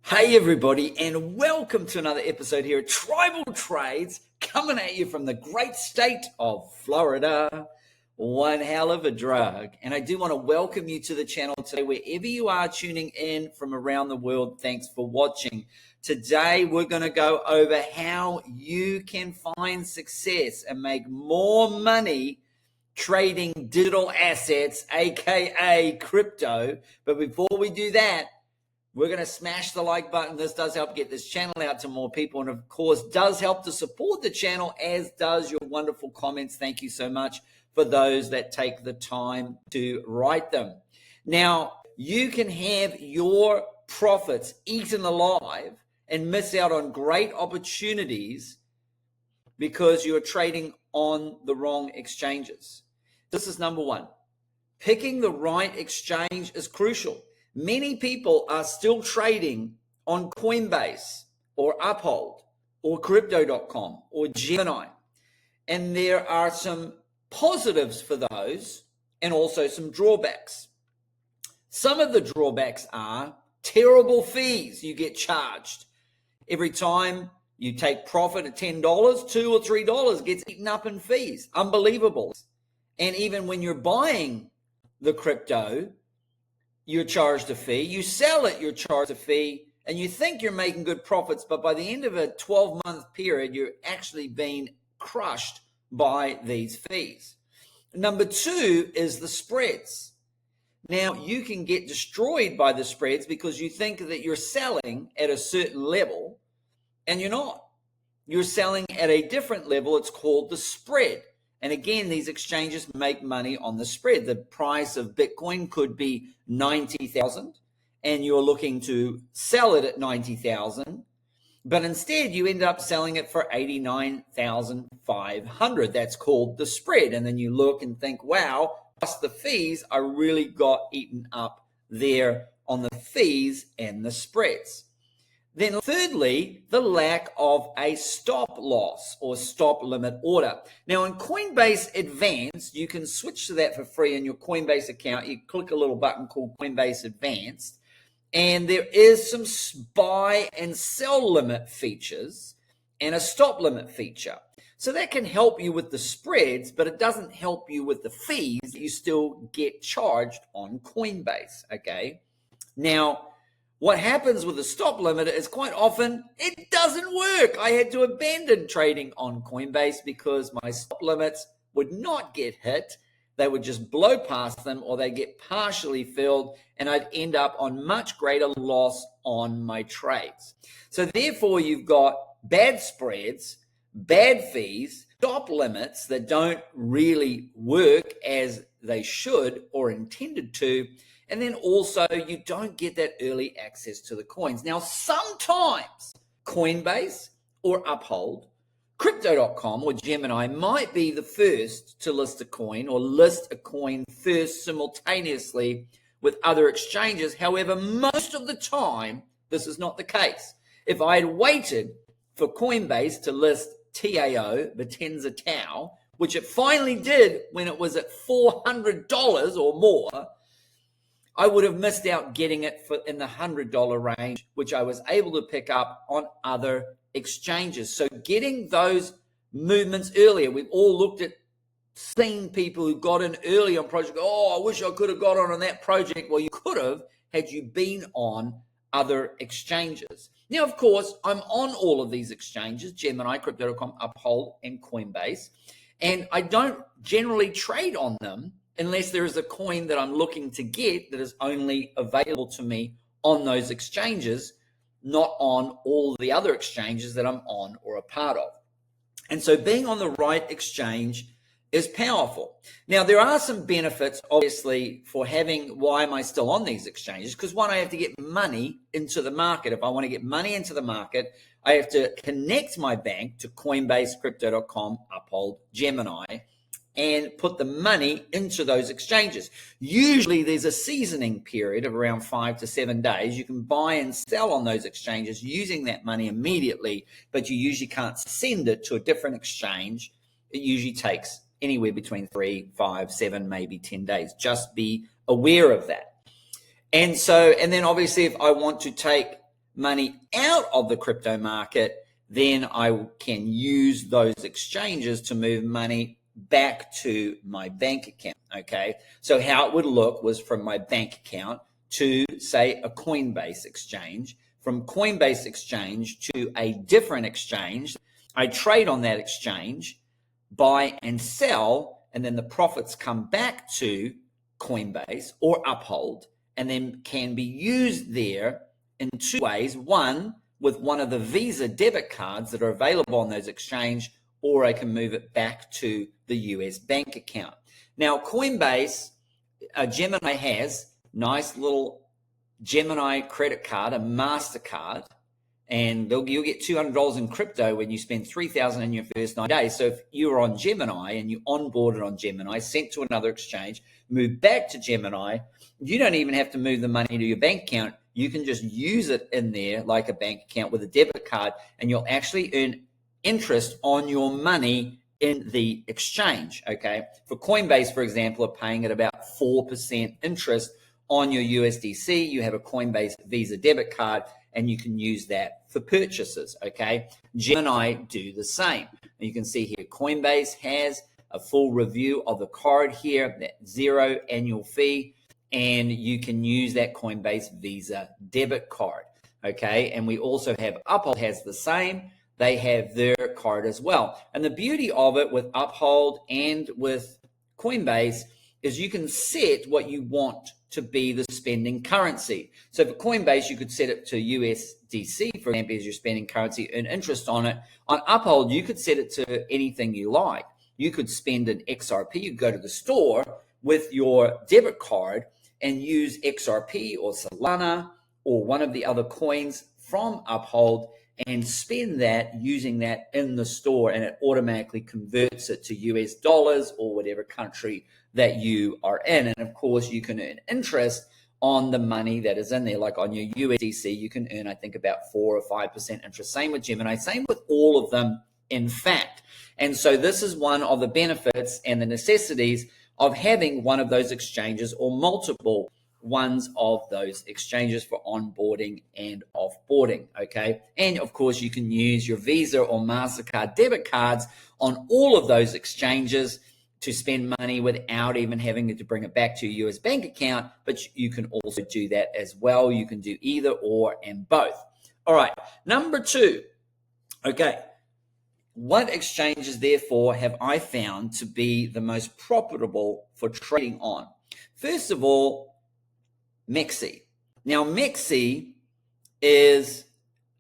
Hey everybody, and welcome to another episode here at Tribal Trades, coming at you from the great state of Florida. One hell of a drug. And I do want to welcome you to the channel today, wherever you are tuning in from around the world. Thanks for watching. Today we're going to go over how you can find success and make more money trading digital assets, aka crypto. But before we do that, we're going to smash the like button. This does help get this channel out to more people, and of course does help to support the channel, as does your wonderful comments. Thank you so much for those that take the time to write them. Now, you can have your profits eaten alive and miss out on great opportunities because you're trading on the wrong exchanges. This is number one. Picking the right exchange is crucial. Many people are still trading on Coinbase or Uphold or Crypto.com or Gemini. And there are some positives for those and also some drawbacks. Some of the drawbacks are terrible fees you get charged. Every time you take profit at $10, $2 or $3 gets eaten up in fees. Unbelievable. And even when you're buying the crypto, you're charged a fee. You sell it, you're charged a fee, and you think you're making good profits, but by the end of a 12-month period, you're actually being crushed by these fees. Number two is the spreads. Now, you can get destroyed by the spreads because you think that you're selling at a certain level, and you're not. You're selling at a different level. It's called the spread. And again, these exchanges make money on the spread. The price of Bitcoin could be 90,000 and you're looking to sell it at 90,000, but instead you end up selling it for 89,500. That's called the spread. And then you look and think, wow, plus the fees, I really got eaten up there on the fees and the spreads. Then thirdly, the lack of a stop loss or stop limit order. Now in Coinbase Advanced, you can switch to that for free in your Coinbase account. You click a little button called Coinbase Advanced, and there is some buy and sell limit features and a stop limit feature. So that can help you with the spreads, but it doesn't help you with the fees that you still get charged on Coinbase, okay? Now, what happens with the stop limit is quite often it doesn't work. I had to abandon trading on Coinbase because my stop limits would not get hit. They would just blow past them, or they get partially filled, and I'd end up on much greater loss on my trades. So therefore, you've got bad spreads, bad fees, stop limits that don't really work as they should or intended to. And then also you don't get that early access to the coins. Now, sometimes Coinbase or Uphold, Crypto.com or Gemini might be the first to list a coin or list a coin first simultaneously with other exchanges. However, most of the time, this is not the case. If I had waited for Coinbase to list TAO, Potenza Tau, which it finally did when it was at $400 or more, I would have missed out getting it in the $100 range, which I was able to pick up on other exchanges. So getting those movements earlier, we've all looked at, seen people who got in early on projects. Oh, I wish I could have got on that project. Well, you could have had you been on other exchanges. Now, of course, I'm on all of these exchanges, Gemini, Crypto.com, Uphold, and Coinbase, and I don't generally trade on them unless there is a coin that I'm looking to get that is only available to me on those exchanges, not on all the other exchanges that I'm on or a part of. And so being on the right exchange is powerful. Now, there are some benefits, obviously, for having, why am I still on these exchanges? Because one, I have to get money into the market. If I want to get money into the market, I have to connect my bank to Coinbase, Crypto.com, Uphold, Gemini, and put the money into those exchanges. Usually there's a seasoning period of around 5 to 7 days. You can buy and sell on those exchanges using that money immediately, but you usually can't send it to a different exchange. It usually takes anywhere between 3, 5, 7, maybe 10 days. Just be aware of that. And then obviously if I want to take money out of the crypto market, then I can use those exchanges to move money back to my bank account, okay? So how it would look was from my bank account to, say, a Coinbase exchange, from Coinbase exchange to a different exchange. I trade on that exchange, buy and sell, and then the profits come back to Coinbase or Uphold, and then can be used there in two ways. One, with one of the Visa debit cards that are available on those exchanges, or I can move it back to the US bank account. Now, Coinbase, Gemini has nice little Gemini credit card, a MasterCard, and you'll get $200 in crypto when you spend $3,000 in your first 9 days. So if you were on Gemini and you onboarded on Gemini, sent to another exchange, moved back to Gemini, you don't even have to move the money to your bank account. You can just use it in there like a bank account with a debit card, and you'll actually earn interest on your money in the exchange, okay? For Coinbase, for example, are paying at about 4% interest on your USDC. You have a Coinbase Visa debit card, and you can use that for purchases, okay? Gemini do the same. You can see here, Coinbase has a full review of the card here, that 0 annual fee, and you can use that Coinbase Visa debit card, okay? And we also have Uphold has the same. They have their card as well. And the beauty of it with Uphold and with Coinbase is you can set what you want to be the spending currency. So for Coinbase, you could set it to USDC, for example, as your spending currency, earn interest on it. On Uphold, you could set it to anything you like. You could spend an XRP. You go to the store with your debit card and use XRP or Solana or one of the other coins from Uphold and spend that using that in the store, and it automatically converts it to US dollars or whatever country that you are in. And of course, you can earn interest on the money that is in there. Like on your USDC, you can earn, I think, about 4 or 5% interest. Same with Gemini, same with all of them, in fact. And so this is one of the benefits and the necessities of having one of those exchanges or multiple ones of those exchanges for onboarding and offboarding, okay? And of course, you can use your Visa or MasterCard debit cards on all of those exchanges to spend money without even having to bring it back to your US bank account, but you can also do that as well. You can do either or and both. All right, number 2, okay. What exchanges, therefore, have I found to be the most profitable for trading on? First of all, MEXC. Now, MEXC is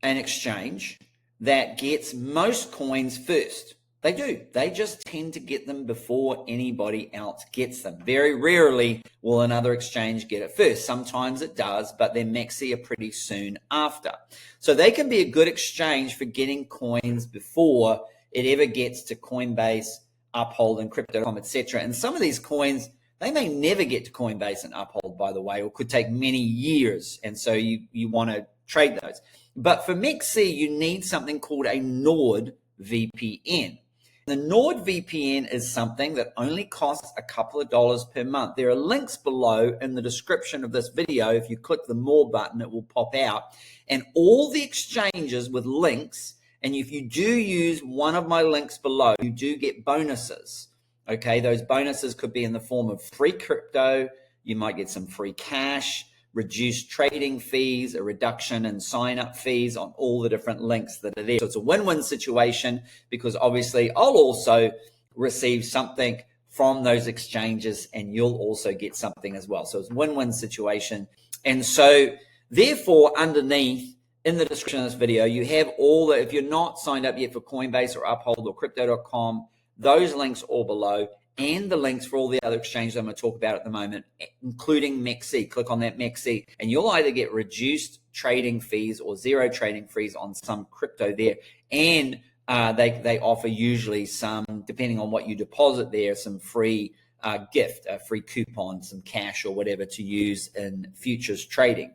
an exchange that gets most coins first. They do. They just tend to get them before anybody else gets them. Very rarely will another exchange get it first. Sometimes it does, but then MEXC are pretty soon after. So they can be a good exchange for getting coins before it ever gets to Coinbase, Uphold, and Crypto.com, etc. And some of these coins, they may never get to Coinbase and Uphold, by the way, or could take many years. And so you want to trade those. But for MEXC, you need something called a Nord VPN. The Nord VPN is something that only costs a couple of dollars per month. There are links below in the description of this video. If you click the More button, it will pop out. And all the exchanges with links, and if you do use one of my links below, you do get bonuses. Okay, those bonuses could be in the form of free crypto. You might get some free cash, reduced trading fees, a reduction in sign-up fees on all the different links that are there. So it's a win-win situation because obviously I'll also receive something from those exchanges and you'll also get something as well. So it's a win-win situation. And so therefore, underneath in the description of this video, you have all the, if you're not signed up yet for Coinbase or Uphold or Crypto.com, those links all below, and the links for all the other exchanges I'm going to talk about at the moment, including MEXC. Click on that MEXC, and you'll either get reduced trading fees or zero trading fees on some crypto there. And they offer usually some, depending on what you deposit there, some free gift, a free coupon, some cash or whatever to use in futures trading.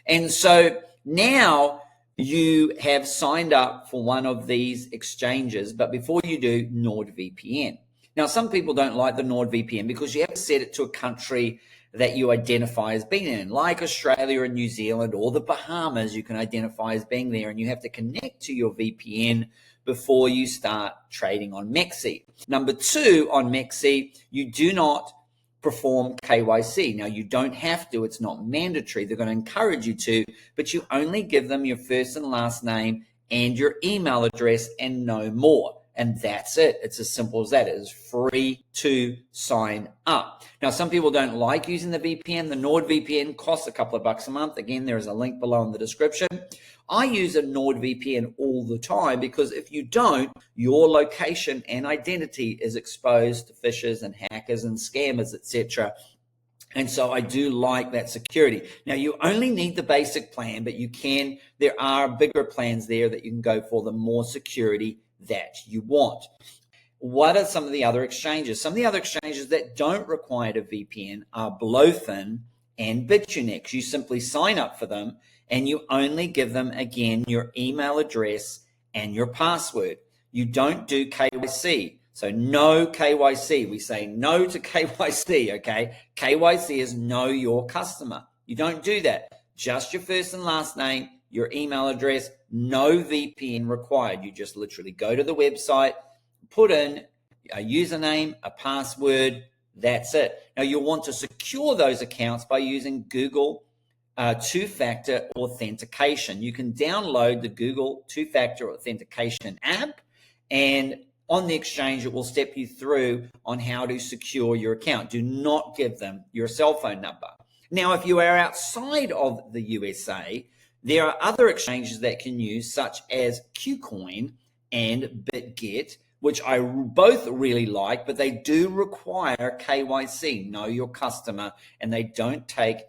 And so now you have signed up for one of these exchanges, but before you do, NordVPN. Now, some people don't like the NordVPN because you have to set it to a country that you identify as being in, like Australia and New Zealand or the Bahamas. You can identify as being there, and you have to connect to your VPN before you start trading on MEXC. Number 2, on MEXC, you do not perform KYC. Now, you don't have to. It's not mandatory. They're going to encourage you to, but you only give them your first and last name and your email address and no more. And that's it. It's as simple as that. It is free to sign up. Now, some people don't like using the VPN. The NordVPN costs a couple of bucks a month. Again, there is a link below in the description. I use a NordVPN all the time because if you don't, your location and identity is exposed to phishers and hackers and scammers, etc. And so I do like that security. Now, you only need the basic plan, but there are bigger plans there that you can go for, the more security that you want. What are some of the other exchanges? Some of the other exchanges that don't require a VPN are Blowfin and Bitfinex. You simply sign up for them and you only give them, again, your email address and your password. You don't do KYC. So no KYC. We say no to KYC, okay? KYC is know your customer. You don't do that. Just your first and last name, your email address, no VPN required. You just literally go to the website, put in a username, a password, that's it. Now, you'll want to secure those accounts by using Google two-factor authentication. You can download the Google two-factor authentication app, and on the exchange, it will step you through on how to secure your account. Do not give them your cell phone number. Now, if you are outside of the USA, there are other exchanges that can use, such as KuCoin and BitGet, which I both really like, but they do require KYC, know your customer, and they don't take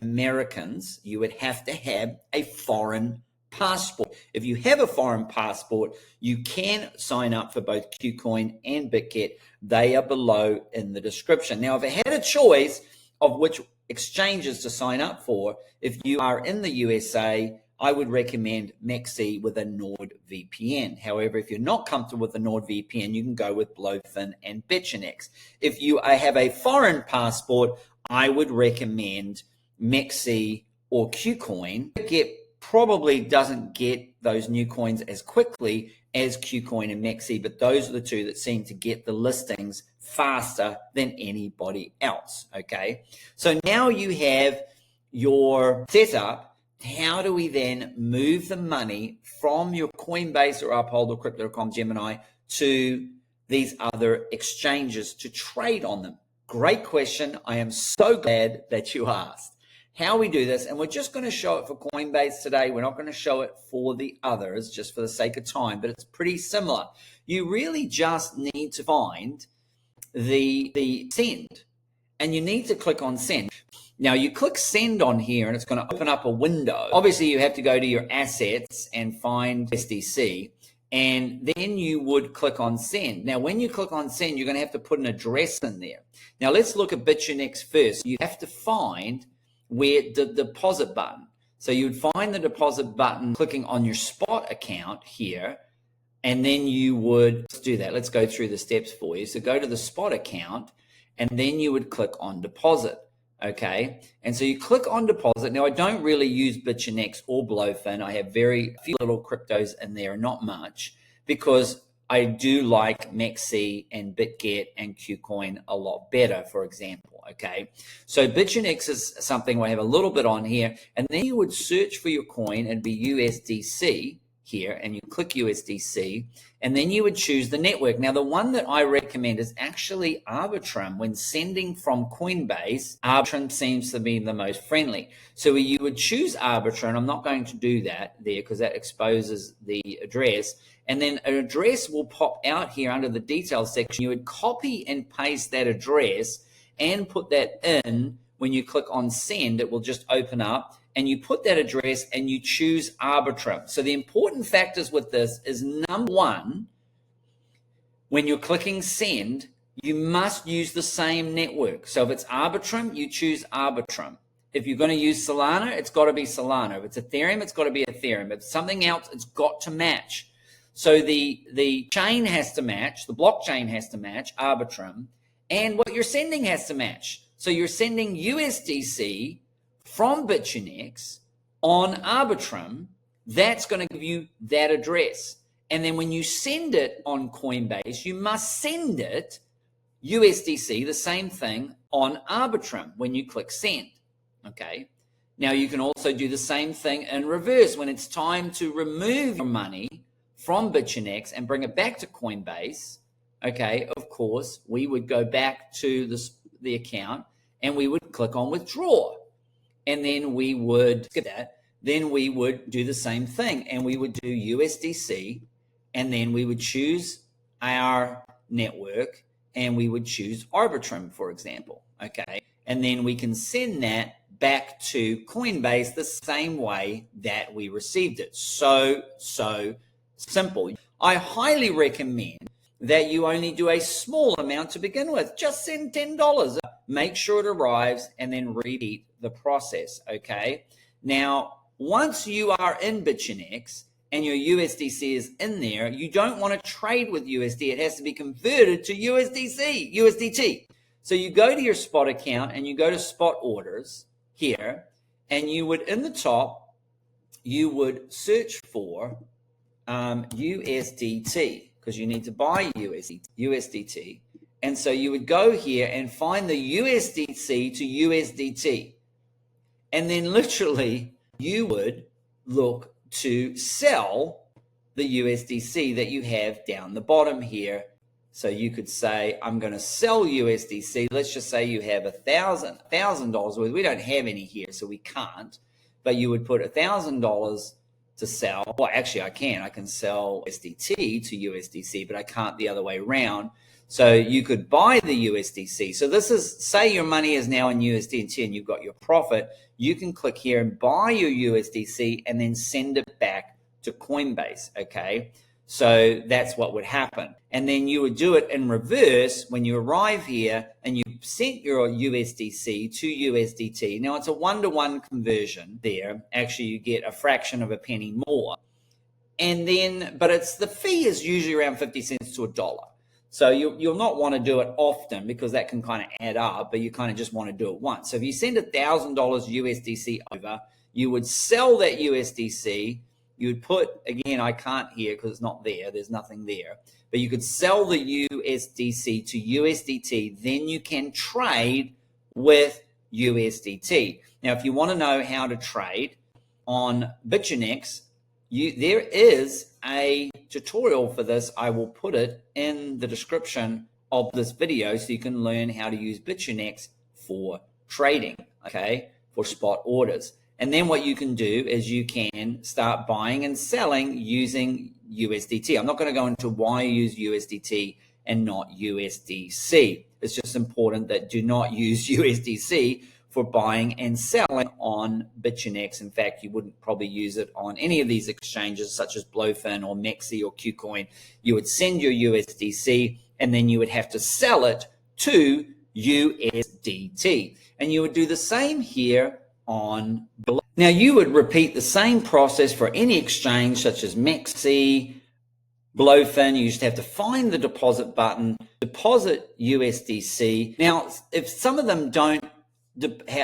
Americans. You would have to have a foreign passport. If you have a foreign passport, you can sign up for both KuCoin and BitGet. They are below in the description. Now, if I had a choice of which exchanges to sign up for, if you are in the USA, I would recommend MEXC with a NordVPN. However, if you're not comfortable with the NordVPN, you can go with Blowfin and Bitfinex. If you have a foreign passport, I would recommend MEXC or KuCoin. BitGet probably doesn't get those new coins as quickly as KuCoin and MEXC, but those are the two that seem to get the listings faster than anybody else, okay? So now you have your setup. How do we then move the money from your Coinbase or Uphold or Crypto.com Gemini to these other exchanges to trade on them? Great question. I am so glad that you asked. How we do this, and we're just going to show it for Coinbase today. We're not going to show it for the others just for the sake of time, but it's pretty similar. You really just need to find the send, and you need to click on send. Now, you click send on here, and it's going to open up a window. Obviously, you have to go to your assets and find SDC, and then you would click on send. Now, when you click on send, you're going to have to put an address in there. Now, let's look at Bitfinex first. You have to find where the deposit button. So you would find the deposit button clicking on your spot account here, and then you would do that. Let's go through the steps for you. So go to the spot account, and then you would click on deposit. Okay, and so you click on deposit. Now, I don't really use Bitfinex or Blowfin. I have very few little cryptos in there, not much, because I do like MEXC and BitGet and KuCoin a lot better, for example, okay? So Bitfinex is something I have a little bit on here, and then you would search for your coin and be USDC here, and you click USDC, and then you would choose the network. Now, the one that I recommend is actually Arbitrum. When sending from Coinbase, Arbitrum seems to be the most friendly. So you would choose Arbitrum. I'm not going to do that there because that exposes the address. And then an address will pop out here under the details section. You would copy and paste that address and put that in. When you click on send, it will just open up, and you put that address and you choose Arbitrum. So the important factors with this is, number one, when you're clicking send, you must use the same network. So if it's Arbitrum, you choose Arbitrum. If you're going to use Solana, it's got to be Solana. If it's Ethereum, it's got to be Ethereum. If it's something else, it's got to match. So the chain has to match, the blockchain has to match Arbitrum, and what you're sending has to match. So you're sending USDC from Bitfinex on Arbitrum. That's going to give you that address. And then when you send it on Coinbase, you must send it USDC, the same thing, on Arbitrum when you click send. Okay. Now you can also do the same thing in reverse. When it's time to remove your money from Bitfinex and bring it back to Coinbase, okay, of course, we would go back to the account and we would click on withdraw. And then we would get that. Then we would do the same thing and we would do USDC, and then we would choose our network and we would choose Arbitrum, for example. Okay. And then we can send that back to Coinbase the same way that we received it. So simple. I highly recommend that you only do a small amount to begin with. Just send $10. Make sure it arrives and then repeat the process, okay? Now, once you are in Bitfinex and your USDC is in there, you don't want to trade with USD. It has to be converted to USDT. So you go to your spot account and you go to spot orders here, and you would, in the top, you would search for USDT, because you need to buy USDT. And so you would go here and find the USDC to USDT. And then literally you would look to sell the USDC that you have down the bottom here. So you could say, I'm going to sell USDC. Let's just say you have $1,000 worth. We don't have any here, so we can't. But you would put $1,000 to sell. Well, actually, I can sell USDT to USDC, but I can't the other way around. So you could buy the USDC. So this is, say your money is now in USDT and you've got your profit. You can click here and buy your USDC and then send it back to Coinbase, okay? So that's what would happen. And then you would do it in reverse when you arrive here and you sent your USDC to USDT. Now it's a 1-to-1 conversion there. Actually, you get a fraction of a penny more. And then, but it's, the fee is usually around 50 cents to $1. So you'll not want to do it often because that can kind of add up, but you kind of just want to do it once. So if you send $1,000 USDC over, you would sell that USDC. You would put, again, I can't here because it's not there. There's nothing there. But you could sell the USDC to USDT. Then you can trade with USDT. Now, if you want to know how to trade on Bitfinex, there is a tutorial for this. I will put it in the description of this video so you can learn how to use Bitfinex for trading, okay, for spot orders. And then what you can do is you can start buying and selling using USDT. I'm not going to go into why you use USDT and not USDC. It's just important that do not use USDC for buying and selling on Bitfinex. In fact, you wouldn't probably use it on any of these exchanges such as Blowfin or Mexi or KuCoin. You would send your USDC and then you would have to sell it to USDT. And you would do the same here on Blow. Now you would repeat the same process for any exchange such as Mexi, Blowfin. You just have to find the deposit button, deposit USDC. Now, if some of them don't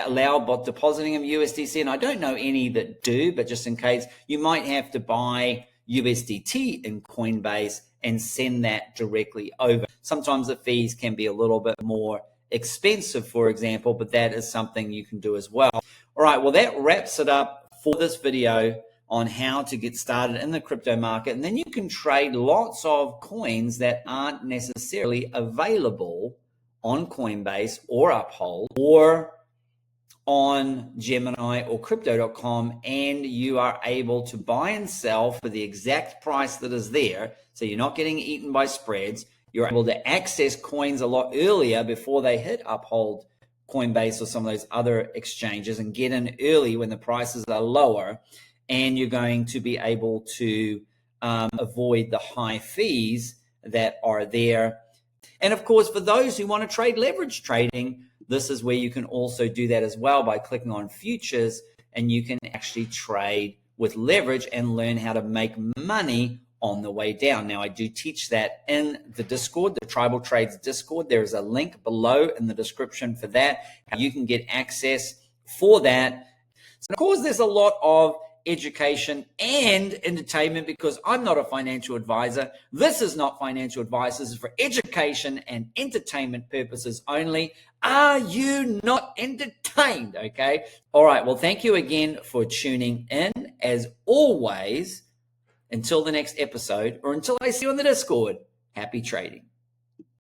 allow depositing of USDC, and I don't know any that do, but just in case, you might have to buy USDT in Coinbase and send that directly over. Sometimes the fees can be a little bit more expensive, for example, but that is something you can do as well. All right, well, that wraps it up for this video on how to get started in the crypto market. And then you can trade lots of coins that aren't necessarily available on Coinbase or Uphold or on Gemini or crypto.com, and you are able to buy and sell for the exact price that is there. So you're not getting eaten by spreads. You're able to access coins a lot earlier before they hit Uphold, Coinbase, or some of those other exchanges, and get in early when the prices are lower. And you're going to be able to avoid the high fees that are there. And of course, for those who want to trade leverage trading, this is where you can also do that as well by clicking on futures, and you can actually trade with leverage and learn how to make money on the way down. Now, I do teach that in the Discord, the Tribal Trades Discord. There is a link below in the description for that. You can get access for that. So, of course, there's a lot of education and entertainment because I'm not a financial advisor. This is not financial advice. This is for education and entertainment purposes only. Are you not entertained? Okay. All right. Well, thank you again for tuning in. As always, until the next episode or until I see you on the Discord, happy trading.